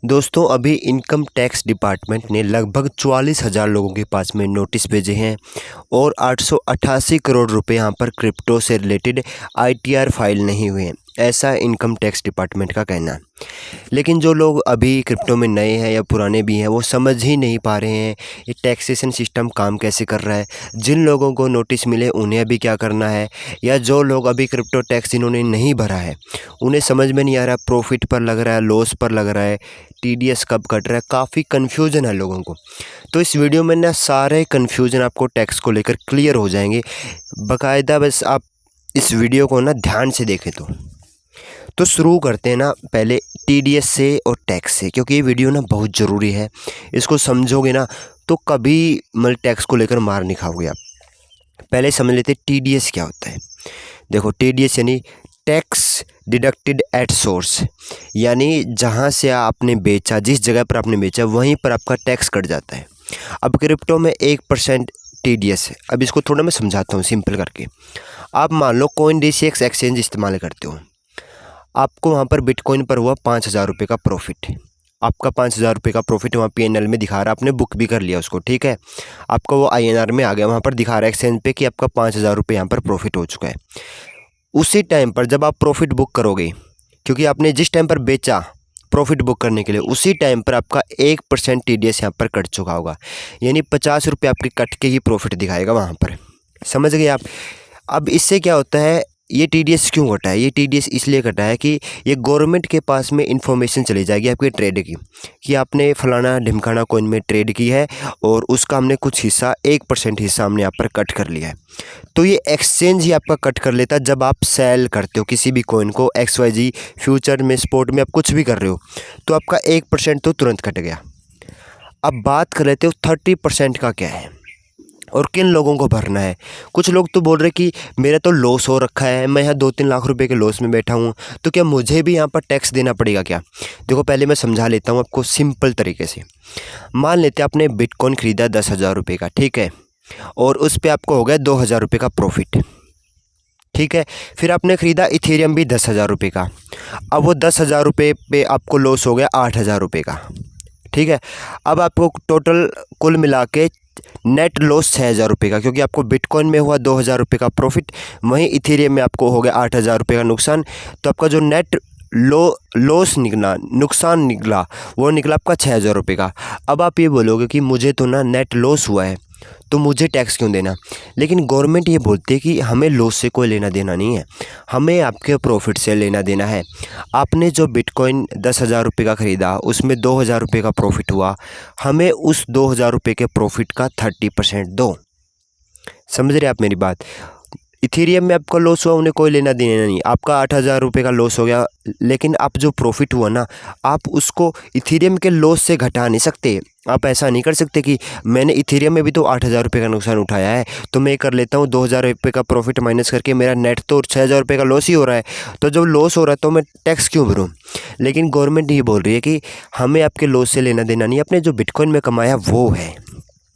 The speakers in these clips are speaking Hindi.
दोस्तों अभी इनकम टैक्स डिपार्टमेंट ने लगभग 44,000 लोगों के पास में नोटिस भेजे हैं और 888 करोड़ रुपए यहाँ पर क्रिप्टो से रिलेटेड आईटीआर फाइल नहीं हुए हैं, ऐसा इनकम टैक्स डिपार्टमेंट का कहना है। लेकिन जो लोग अभी क्रिप्टो में नए हैं या पुराने भी हैं वो समझ ही नहीं पा रहे हैं ये टैक्सेशन सिस्टम काम कैसे कर रहा है। जिन लोगों को नोटिस मिले उन्हें अभी क्या करना है, या जो लोग अभी क्रिप्टो टैक्स जिन्होंने नहीं भरा है उन्हें समझ में नहीं आ रहा प्रॉफिट पर लग रहा है, लॉस पर लग रहा है, टीडीएस कब कट रहा है, काफ़ी कन्फ्यूजन है लोगों को। तो इस वीडियो में ना सारे कन्फ्यूजन आपको टैक्स को लेकर क्लियर हो जाएंगे बाकायदा। बस आप इस वीडियो को ना ध्यान से देखें। तो शुरू करते हैं ना पहले टीडीएस से और टैक्स से, क्योंकि ये वीडियो ना बहुत ज़रूरी है। इसको समझोगे ना तो कभी मतलब टैक्स को लेकर मार नहीं खाओगे आप। पहले समझ लेते टीडीएस क्या होता है। देखो टीडीएस यानी टैक्स डिडक्टेड एट सोर्स, यानी जहाँ से आपने बेचा, जिस जगह पर आपने बेचा वहीं पर आपका टैक्स कट जाता है। अब क्रिप्टो में 1% टीडीएस है। अब इसको थोड़ा मैं समझाता हूँ सिंपल करके। आप मान लो CoinDCX एक्सचेंज इस्तेमाल करते हो, आपको वहाँ पर बिटकॉइन पर हुआ 5,000 रुपये का प्रॉफिट। आपका 5,000 रुपये का प्रॉफिट वहाँ पीएनएल में दिखा रहा है, आपने बुक भी कर लिया उसको, ठीक है। आपका वो आईएनआर में आ गया, वहाँ पर दिखा रहा है एक्सचेंज पे कि आपका 5,000 रुपये यहाँ पर प्रॉफिट हो चुका है। उसी टाइम पर जब आप प्रॉफिट बुक करोगे, क्योंकि आपने जिस टाइम पर बेचा प्रॉफिट बुक करने के लिए, उसी टाइम पर आपका 1% टीडीएस यहाँ पर कट चुका होगा, यानी 50 रुपये आपके कट के ही प्रॉफिट दिखाएगा वहाँ पर। समझ गए आप। अब इससे क्या होता है, ये टीडीएस क्यों कटा है? ये टीडीएस इसलिए कटा है कि ये गवर्नमेंट के पास में इंफॉर्मेशन चली जाएगी आपके ट्रेड की, कि आपने फलाना ढिमकाना कॉइन में ट्रेड की है और उसका हमने कुछ हिस्सा 1% हिस्सा हमने यहाँ पर कट कर लिया है। तो ये एक्सचेंज ही आपका कट कर लेता है जब आप सेल करते हो किसी भी कॉइन को, XYZ फ्यूचर में, स्पॉट में आप कुछ भी कर रहे हो, तो आपका 1% तो तुरंत कट गया। अब बात कर लेते हो 30% का क्या है और किन लोगों को भरना है। कुछ लोग तो बोल रहे कि मेरा तो लॉस हो रखा है, मैं यहाँ 2-3 लाख रुपए के लॉस में बैठा हूँ, तो क्या मुझे भी यहाँ पर टैक्स देना पड़ेगा क्या? देखो पहले मैं समझा लेता हूँ आपको सिंपल तरीके से। मान लेते हैं आपने बिटकॉइन ख़रीदा 10,000 रुपये का, ठीक है, और उस पर आपको हो गया 2,000 रुपये का प्रॉफिट, ठीक है। फिर आपने ख़रीदा इथेरियम भी 10,000 रुपये का, अब वो 10,000 रुपये पे आपको लॉस हो गया 8,000 रुपये का, ठीक है। अब आपको टोटल कुल मिला के नेट लॉस 6,000 रुपये का, क्योंकि आपको बिटकॉइन में हुआ 2,000 रुपये का प्रॉफिट, वहीं इथेरियम में आपको हो गया 8,000 रुपये का नुकसान। तो आपका जो नेट लॉस निकला, नुकसान निकला, वो निकला आपका 6,000 रुपये का। अब आप ये बोलोगे कि मुझे तो ना नेट लॉस हुआ है तो मुझे टैक्स क्यों देना? लेकिन गवर्नमेंट ये बोलती है कि हमें लॉस से कोई लेना देना नहीं है, हमें आपके प्रॉफिट से लेना देना है। आपने जो बिटकॉइन 10,000 रुपये का ख़रीदा उसमें 2,000 रुपये का प्रॉफिट हुआ, हमें उस 2,000 रुपये के प्रॉफिट का 30% दो। समझ रहे आप मेरी बात? इथेरियम में आपका लॉस हुआ, उन्हें कोई लेना देना नहीं। आपका 8,000 रुपये का लॉस हो गया, लेकिन आप जो प्रॉफिट हुआ ना, आप उसको इथेरियम के लॉस से घटा नहीं सकते। आप ऐसा नहीं कर सकते कि मैंने इथेरियम में भी तो 8,000 रुपये का नुकसान उठाया है, तो मैं कर लेता हूँ 2,000 रुपये का प्रॉफिट माइनस करके मेरा नेट तो 6,000 रुपये का लॉस ही हो रहा है, तो जब लॉस हो रहा है तो मैं टैक्स क्यों भरूँ? लेकिन गवर्नमेंट ये बोल रही है कि हमें आपके लॉस से लेना देना नहीं, अपने जो बिटकॉइन में कमाया वो है।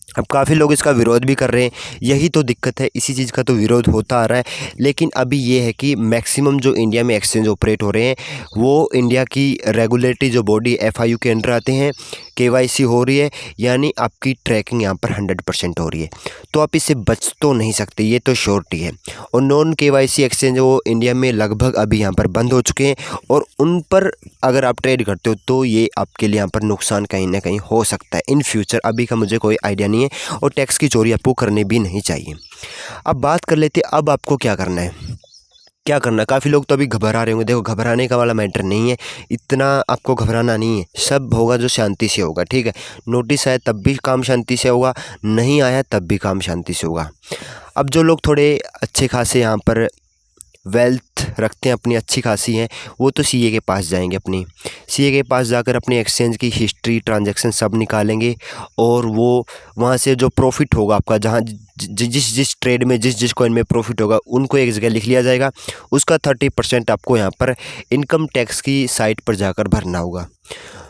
अब काफ़ी लोग इसका विरोध भी कर रहे हैं, यही तो दिक्कत है, इसी चीज़ का तो विरोध होता आ रहा है। लेकिन अभी ये है कि मैक्सिमम जो इंडिया में एक्सचेंज ऑपरेट हो रहे हैं वो इंडिया की रेगुलेटरी जो बॉडी FIU के अंडर आते हैं, KYC हो रही है, यानी आपकी ट्रैकिंग यहाँ पर 100% हो रही है, तो आप इससे बच तो नहीं सकते, ये तो श्योरिटी है। और नॉन KYC एक्सचेंज वो इंडिया में लगभग अभी यहाँ पर बंद हो चुके हैं, और उन पर अगर आप ट्रेड करते हो तो ये आपके लिए यहाँ पर नुकसान कहीं ना कहीं हो सकता है इन फ्यूचर। अभी का मुझे कोई आइडिया नहीं है, और टैक्स की चोरी आपको करनी भी नहीं चाहिए। अब बात कर लेते हैं अब आपको क्या करना है। क्या करना, काफ़ी लोग तो अभी घबरा रहे होंगे। देखो घबराने का वाला मैटर नहीं है, इतना आपको घबराना नहीं है, सब होगा जो शांति से होगा, ठीक है। नोटिस आया तब भी काम शांति से होगा, नहीं आया तब भी काम शांति से होगा। अब जो लोग थोड़े अच्छे खासे यहाँ पर वेल्थ रखते हैं, अपनी अच्छी खासी हैं, वो तो CA के पास जाएंगे, अपनी CA के पास जाकर अपनी एक्सचेंज की हिस्ट्री, ट्रांजैक्शन सब निकालेंगे, और वो वहाँ से जो प्रॉफिट होगा आपका, जहाँ जिस जिस ट्रेड में जिस जिस कॉइन में प्रॉफिट होगा उनको एक जगह लिख लिया जाएगा, उसका 30% आपको यहाँ पर इनकम टैक्स की साइट पर जाकर भरना होगा।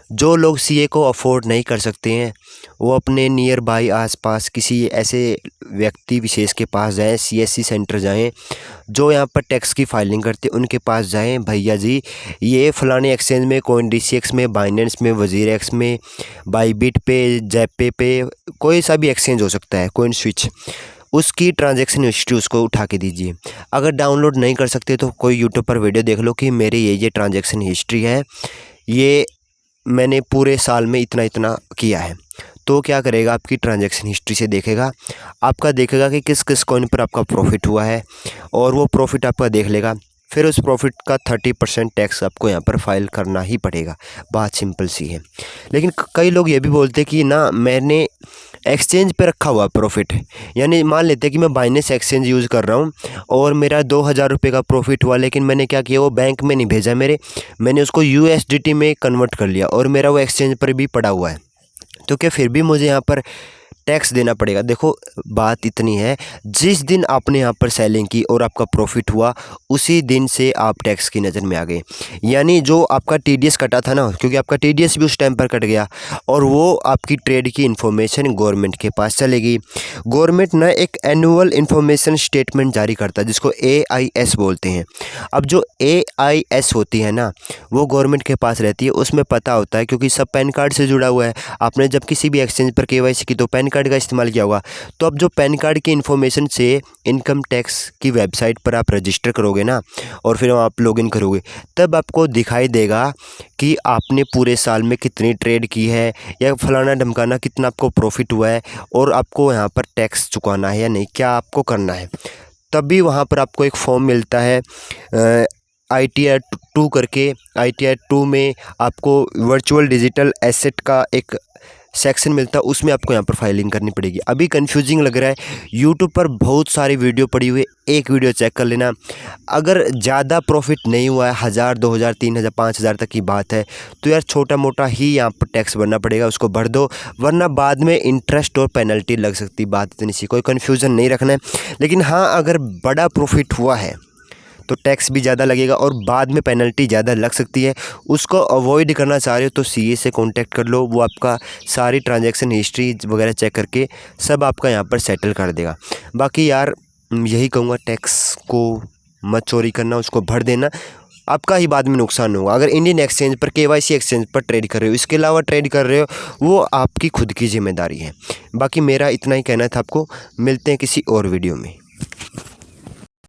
जो लोग सीए को अफोर्ड नहीं कर सकते हैं वो अपने नियर बाई आसपास किसी ऐसे व्यक्ति विशेष के पास जाएं, सीएससी सेंटर जाएं जो यहाँ पर टैक्स की फाइलिंग करते हैं, उनके पास जाएं। भैया जी ये फ़लाने एक्सचेंज में, कोइन डीसीएक्स में, बाइनेंस में, वजीर एक्स में, बाईबिट पे, जेपे पे, कोई सा भी एक्सचेंज हो सकता है, कोइन स्विच, उसकी ट्रांजैक्शन हिस्ट्री उसको उठा के दीजिए। अगर डाउनलोड नहीं कर सकते तो कोई यूट्यूब पर वीडियो देख लो कि मेरी ये ट्रांजैक्शन हिस्ट्री है, ये मैंने पूरे साल में इतना इतना किया है। तो क्या करेगा, आपकी ट्रांजैक्शन हिस्ट्री से देखेगा, आपका देखेगा कि किस किस कॉइन पर आपका प्रॉफिट हुआ है और वो प्रॉफिट आपका देख लेगा। फिर उस प्रॉफिट का 30% टैक्स आपको यहाँ पर फाइल करना ही पड़ेगा। बात सिंपल सी है। लेकिन कई लोग ये भी बोलते कि ना मैंने एक्सचेंज पे रखा हुआ प्रॉफिट, यानी मान लेते हैं कि मैं बाइनेंस एक्सचेंज यूज़ कर रहा हूँ और मेरा 2000 रुपये का प्रॉफिट हुआ, लेकिन मैंने क्या किया, वो बैंक में नहीं भेजा मैंने उसको यूएसडीटी में कन्वर्ट कर लिया और मेरा वो एक्सचेंज पर भी पड़ा हुआ है, तो क्या फिर भी मुझे यहाँ पर टैक्स देना पड़ेगा? देखो बात इतनी है, जिस दिन आपने यहाँ पर सेलिंग की और आपका प्रॉफिट हुआ उसी दिन से आप टैक्स की नज़र में आ गए। यानी जो आपका टीडीएस कटा था ना, क्योंकि आपका टीडीएस भी उस टाइम पर कट गया और वो आपकी ट्रेड की इन्फॉर्मेशन गवर्नमेंट के पास चलेगी। गवर्नमेंट ना एक एनुअल इन्फॉर्मेशन स्टेटमेंट जारी करता है जिसको AIS बोलते हैं। अब जो AIS होती है ना वो गवर्नमेंट के पास रहती है, उसमें पता होता है क्योंकि सब पैन कार्ड से जुड़ा हुआ है। आपने जब किसी भी एक्सचेंज पर KYC की तो पैन कार्ड का इस्तेमाल किया होगा। तो अब जो पैन कार्ड की इन्फॉर्मेशन से इनकम टैक्स की वेबसाइट पर आप रजिस्टर करोगे ना और फिर आप लॉगिन करोगे, तब आपको दिखाई देगा कि आपने पूरे साल में कितनी ट्रेड की है या फलाना ढमकाना कितना आपको प्रॉफिट हुआ है और आपको यहाँ पर टैक्स चुकाना है या नहीं, क्या आपको करना है। तभी वहाँ पर आपको एक फॉर्म मिलता है ITR 2 करके। ITR 2 में आपको वर्चुअल डिजिटल एसेट का एक सेक्शन मिलता है, उसमें आपको यहाँ पर फाइलिंग करनी पड़ेगी। अभी कंफ्यूजिंग लग रहा है, यूट्यूब पर बहुत सारी वीडियो पड़ी हुई है, एक वीडियो चेक कर लेना। अगर ज़्यादा प्रॉफिट नहीं हुआ है, 1000, 2000, 3000, 5000 तक की बात है, तो यार छोटा मोटा ही यहाँ पर टैक्स भरना पड़ेगा, उसको भर दो, वरना बाद में इंटरेस्ट और पेनल्टी लग सकती। बात इतनी सी, कोई कन्फ्यूज़न नहीं रखना है। लेकिन हाँ, अगर बड़ा प्रॉफिट हुआ है तो टैक्स भी ज़्यादा लगेगा और बाद में पेनल्टी ज़्यादा लग सकती है। उसको अवॉइड करना चाह रहे हो तो सीए से कांटेक्ट कर लो, वो आपका सारी ट्रांजैक्शन हिस्ट्री वगैरह चेक करके सब आपका यहाँ पर सेटल कर देगा। बाकी यार यही कहूँगा, टैक्स को मत चोरी करना, उसको भर देना, आपका ही बाद में नुकसान होगा। अगर इंडियन एक्सचेंज पर, KYC एक्सचेंज पर ट्रेड कर रहे हो, इसके अलावा ट्रेड कर रहे हो, वो आपकी खुद की जिम्मेदारी है। बाकी मेरा इतना ही कहना था आपको। मिलते हैं किसी और वीडियो में।